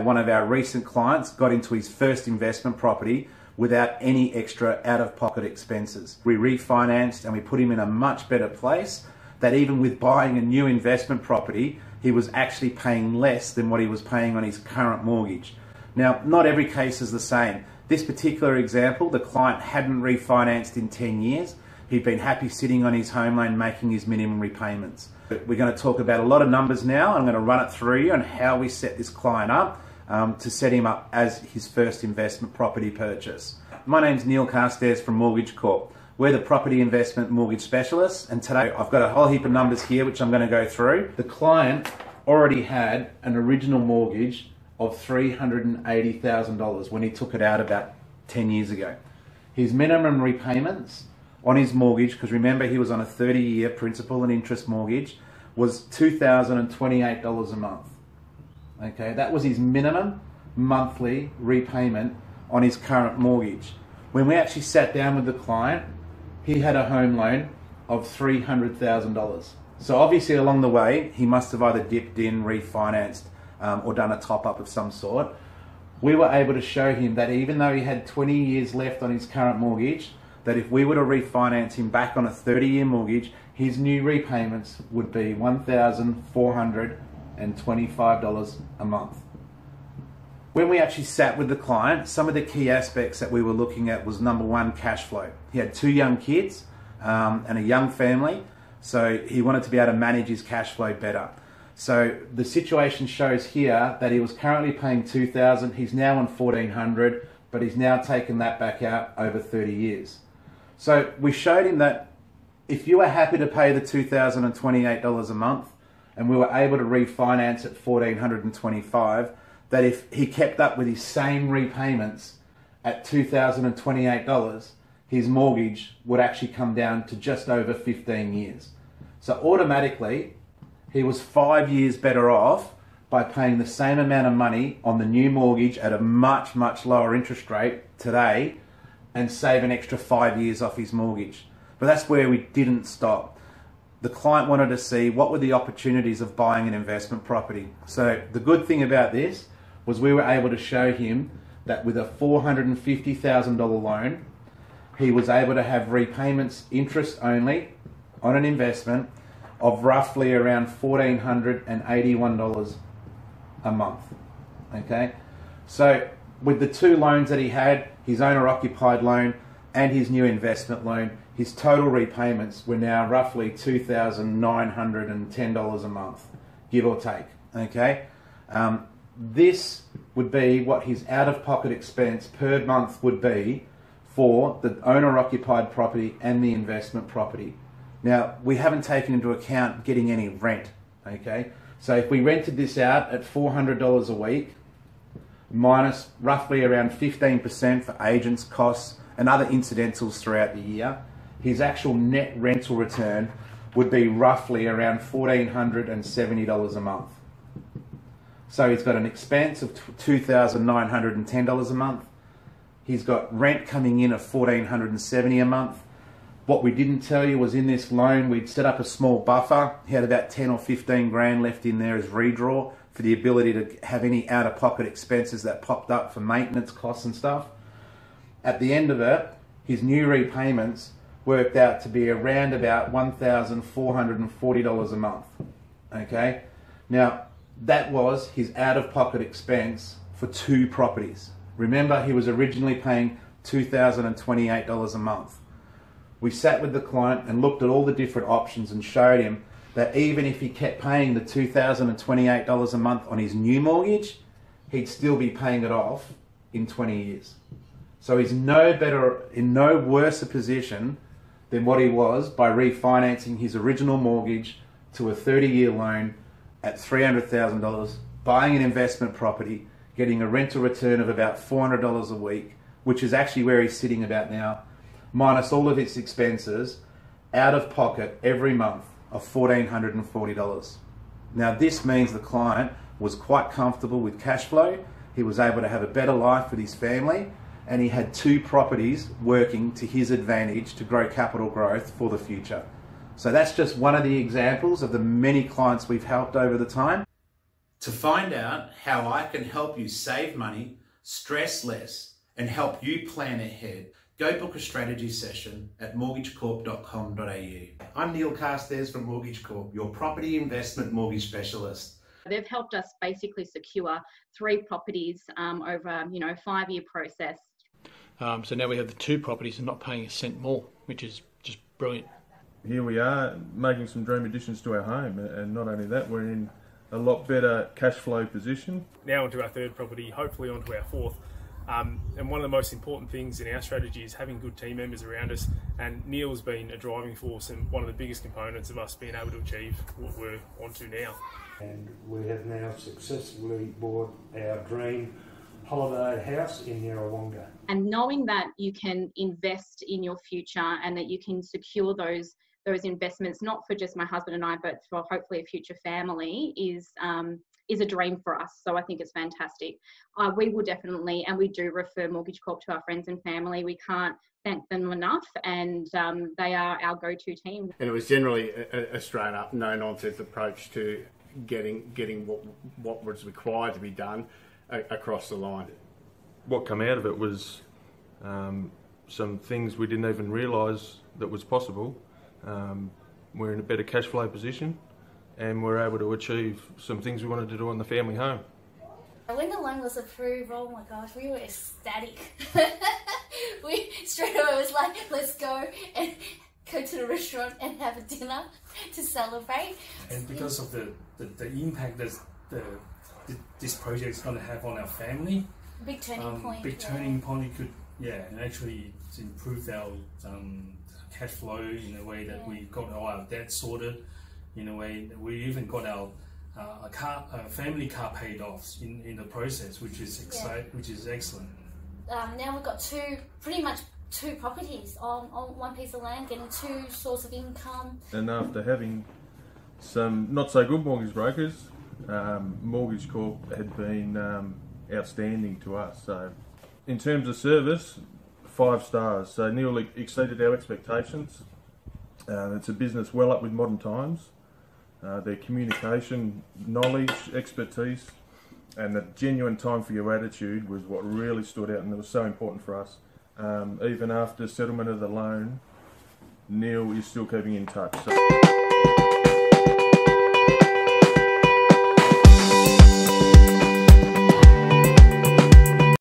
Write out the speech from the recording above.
One of our recent clients got into his first investment property without any extra out-of-pocket expenses. We refinanced and we put him in a much better place that even with buying a new investment property, he was actually paying less than what he was paying on his current mortgage. Now, not every case is the same. This particular example, the client hadn't refinanced in 10 years. He'd been happy sitting on his home loan making his minimum repayments. But we're going to talk about a lot of numbers now. I'm going to run it through you on how we set this client up to set him up as his first investment property purchase. My name's Neil Carstairs from Mortgage Corp. We're the property investment mortgage specialists, and today I've got a whole heap of numbers here which I'm going to go through. The client already had an original mortgage of $380,000 when he took it out about 10 years ago. His minimum repayments on his mortgage, because remember he was on a 30-year principal and interest mortgage, was $2,028 a month. Okay, that was his minimum monthly repayment on his current mortgage. When we actually sat down with the client, he had a home loan of $300,000. So obviously along the way, he must have either dipped in, refinanced, or done a top up of some sort. We were able to show him that even though he had 20 years left on his current mortgage, that if we were to refinance him back on a 30-year mortgage, his new repayments would be $1,425 a month. When we actually sat with the client, some of the key aspects that we were looking at was number one, cash flow. He had 2 young kids and a young family, so he wanted to be able to manage his cash flow better. So the situation shows here that he was currently paying $2,000, he's now on $1,400, but he's now taken that back out over 30 years. So we showed him that if you were happy to pay the $2,028 a month and we were able to refinance at $1,425, that if he kept up with his same repayments at $2,028, his mortgage would actually come down to just over 15 years. So automatically, he was 5 years better off by paying the same amount of money on the new mortgage at a much, much lower interest rate today and save an extra 5 years off his mortgage. But that's where we didn't stop. The client wanted to see what were the opportunities of buying an investment property. So the good thing about this was we were able to show him that with a $450,000 loan, he was able to have repayments interest only on an investment of roughly around $1,481 a month. Okay, so with the 2 loans that he had, his owner-occupied loan and his new investment loan, his total repayments were now roughly $2,910 a month, give or take. Okay, this would be what his out-of-pocket expense per month would be for the owner-occupied property and the investment property. Now, we haven't taken into account getting any rent, okay? So if we rented this out at $400 a week, minus roughly around 15% for agents, costs, and other incidentals throughout the year, his actual net rental return would be roughly around $1,470 a month. So he's got an expense of $2,910 a month. He's got rent coming in of $1,470 a month. What we didn't tell you was in this loan, we'd set up a small buffer. He had about 10 or 15 grand left in there as redraw for the ability to have any out-of-pocket expenses that popped up for maintenance costs and stuff. At the end of it, his new repayments worked out to be around about $1,440 a month. Okay? Now, that was his out-of-pocket expense for 2 properties. Remember, he was originally paying $2,028 a month. We sat with the client and looked at all the different options and showed him that even if he kept paying the $2,028 a month on his new mortgage, he'd still be paying it off in 20 years. So he's no worse a position than what he was by refinancing his original mortgage to a 30-year loan at $300,000, buying an investment property, getting a rental return of about $400 a week, which is actually where he's sitting about now, minus all of its expenses, out of pocket every month of $1,440. Now this means the client was quite comfortable with cash flow, he was able to have a better life with his family, and he had 2 properties working to his advantage to grow capital growth for the future. So that's just one of the examples of the many clients we've helped over the time. To find out how I can help you save money, stress less, and help you plan ahead, go book a strategy session at mortgagecorp.com.au. I'm Neil Carstairs from Mortgage Corp, your property investment mortgage specialist. They've helped us basically secure 3 properties over a 5-year process. So now we have the 2 properties and not paying a cent more, which is just brilliant. Here we are making some dream additions to our home, and not only that, we're in a lot better cash flow position. Now onto our 3rd property, hopefully onto our 4th. And one of the most important things in our strategy is having good team members around us, and Neil's been a driving force and one of the biggest components of us being able to achieve what we're onto now. And we have now successfully bought our dream holiday house in Yarrawonga. And knowing that you can invest in your future and that you can secure those investments, not for just my husband and I, but for hopefully a future family, is a dream for us. So I think it's fantastic. We will definitely, and we do refer Mortgage Corp to our friends and family. We can't thank them enough, and they are our go-to team. And it was generally a straight up, no nonsense approach to getting what was required to be done across the line. What came out of it was some things we didn't even realise that was possible. We're in a better cash flow position, and we're able to achieve some things we wanted to do on the family home. When the loan was approved, oh my gosh, we were ecstatic. We straight away was like, let's go and go to the restaurant and have a dinner to celebrate. And because of the impact that this project is going to have on our family, big turning point. Big turning point. It could, and actually it's improved our cash flow in a way that we got our debt sorted. In a way, we even got our family car paid off in the process, which is which is excellent. Now we've got pretty much two properties on one piece of land, getting 2 sources of income. And after having some not so good mortgage brokers, Mortgage Corp had been outstanding to us. So in terms of service, 5 stars. So Neil exceeded our expectations. It's a business well up with modern times. Their communication, knowledge, expertise, and the genuine time for your attitude was what really stood out, and it was so important for us. Even after settlement of the loan, Neil is still keeping in touch. So